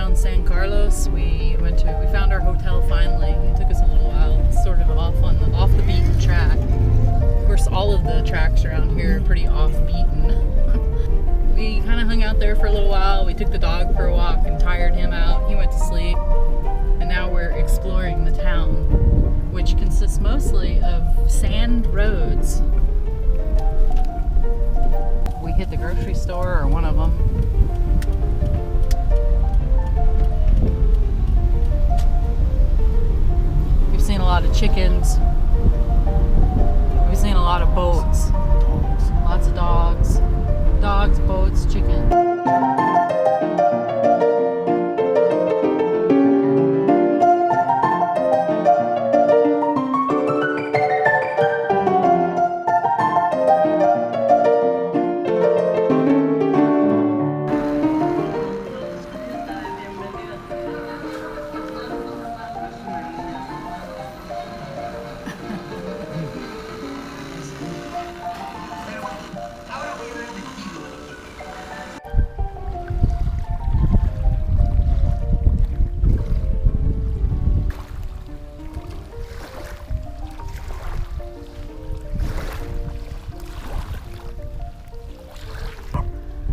around San Carlos. We found our hotel finally. It took us a little while. It's sort of off the beaten track. Of course, all of the tracks around here are pretty off beaten. We kind of hung out there for a little while. We took the dog for a walk and tired him out. He went to sleep. And now we're exploring the town, which consists mostly of sand roads. We hit the grocery store, or one of them. We've seen a lot of chickens. We've seen a lot of boats. Lots of dogs. Dogs, boats, chickens.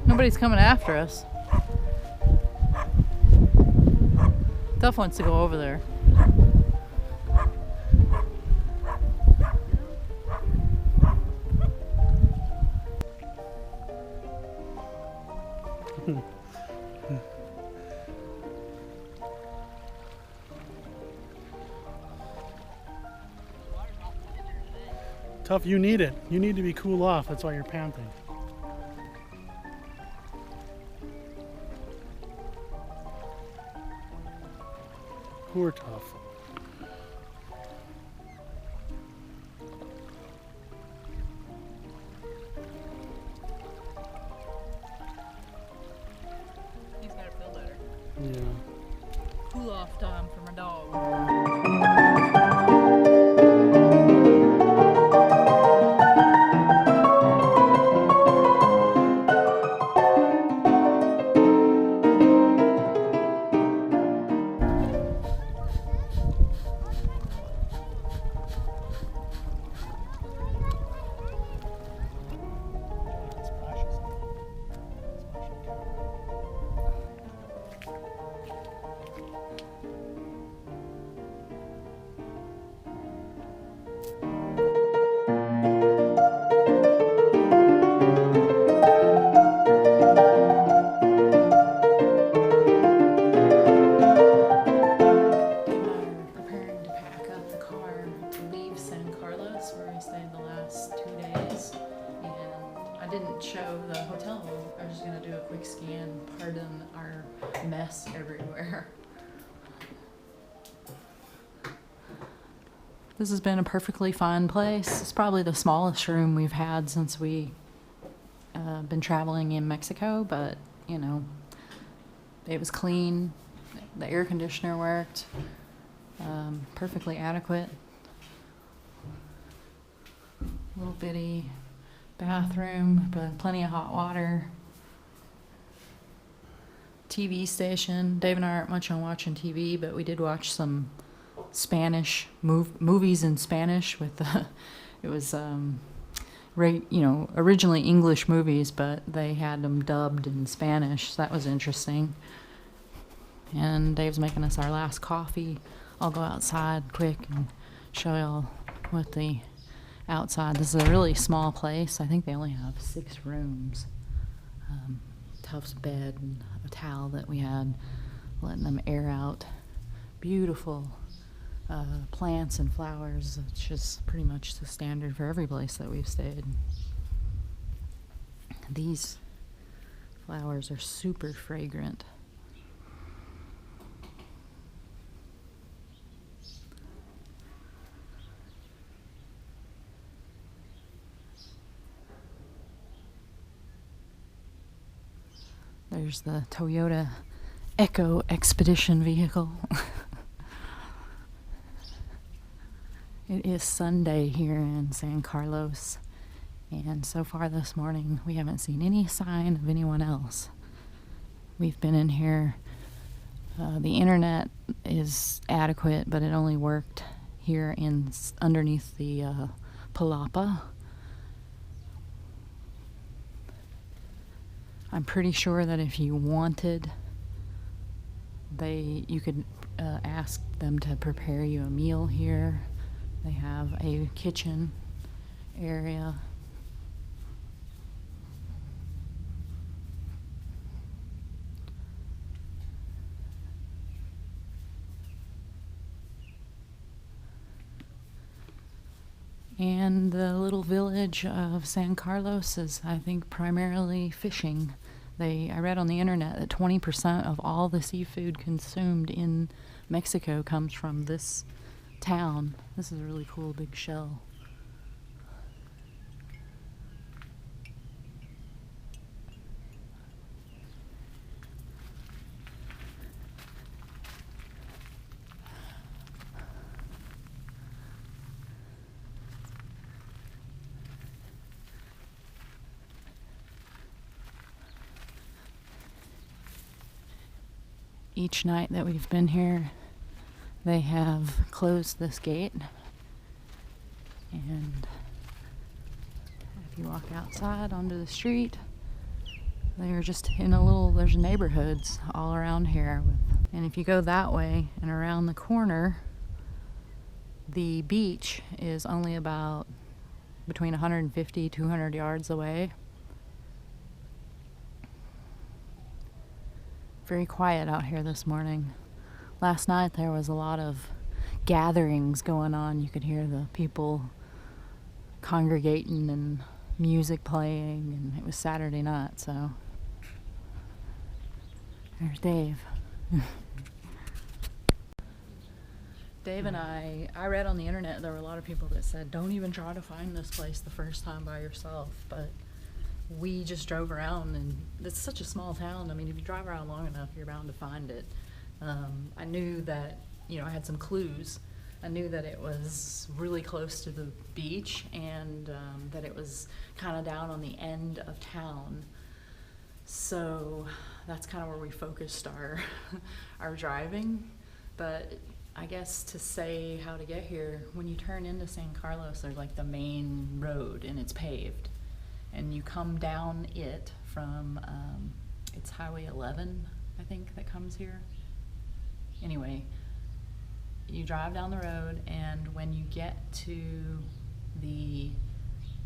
Nobody's coming after us. Duff wants to go over there. Tough, you need it. You need to be cool off. That's why you're panting. Poor Tough. He's gotta feel better. Yeah. Cool off time for my dog. Show the hotel. I was just gonna do a quick scan. Pardon our mess everywhere. This has been a perfectly fine place. It's probably the smallest room we've had since we been traveling in Mexico, but you know, it was clean. The air conditioner worked. Perfectly adequate. Little bitty bathroom, but plenty of hot water. TV station. Dave and I aren't much on watching TV, but we did watch some Spanish movies in Spanish with the. It was originally English movies, but they had them dubbed in Spanish. So that was interesting. And Dave's making us our last coffee. I'll go outside quick and show y'all what the outside. This is a really small place. I think they only have 6 rooms. Tuff's bed and a towel that we had, letting them air out. Beautiful plants and flowers. It's just pretty much the standard for every place that we've stayed. These flowers are super fragrant. There's the Toyota Echo Expedition vehicle. It is Sunday here in San Carlos, and so far this morning we haven't seen any sign of anyone else. We've been in here The internet is adequate, but it only worked here underneath the Palapa. I'm pretty sure that if you wanted, you could ask them to prepare you a meal here. They have a kitchen area. And the little village of San Carlos is, I think, primarily fishing. I read on the internet that 20% of all the seafood consumed in Mexico comes from this town. This is a really cool big shell. Each night that we've been here, they have closed this gate, and if you walk outside onto the street, they're just there's neighborhoods all around here. And if you go that way and around the corner, the beach is only about between 150, 200 yards away. Very quiet out here this morning. Last night there was a lot of gatherings going on. You could hear the people congregating and music playing, and it was Saturday night, so there's Dave. Dave and I read on the internet there were a lot of people that said don't even try to find this place the first time by yourself, but we just drove around, and it's such a small town. I mean, if you drive around long enough, you're bound to find it. I knew that, I had some clues. I knew that it was really close to the beach, and that it was kind of down on the end of town. So that's kind of where we focused our driving. But I guess to say how to get here, when you turn into San Carlos, there's like the main road, and it's paved. And you come down it from, it's Highway 11, I think, that comes here. Anyway, you drive down the road, and when you get to the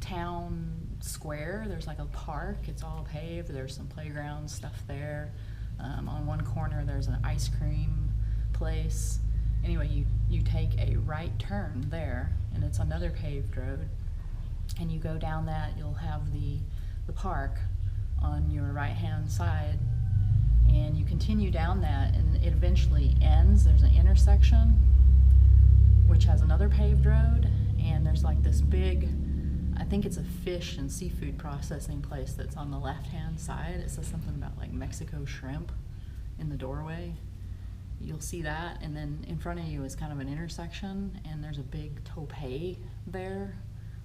town square, there's like a park. It's all paved. There's some playground stuff there. On one corner, there's an ice cream place. Anyway, you take a right turn there, and it's another paved road. And you go down that, you'll have the park on your right-hand side, and you continue down that, and it eventually ends. There's an intersection which has another paved road, and there's like this big, I think it's a fish and seafood processing place that's on the left-hand side. It says something about like Mexico shrimp in the doorway. You'll see that, and then in front of you is kind of an intersection, and there's a big tope there.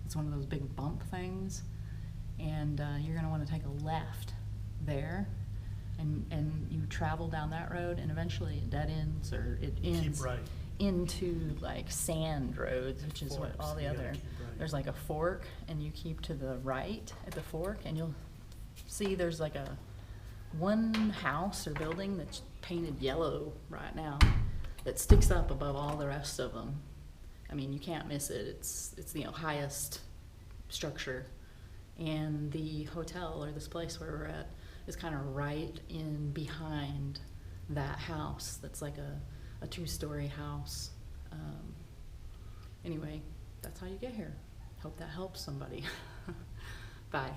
It's one of those big bump things, and you're going to want to take a left there, and you travel down that road, and eventually it dead ends, or it ends Keep right. into like sand roads, which is what all the You gotta other. keep right. There's like a fork, and you keep to the right at the fork, and you'll see there's like one house or building that's painted yellow right now that sticks up above all the rest of them. I mean, you can't miss it. It's the highest structure, and the hotel, or this place where we're at, is kind of right in behind that house. That's like a two-story house. Anyway, that's how you get here. Hope that helps somebody. Bye.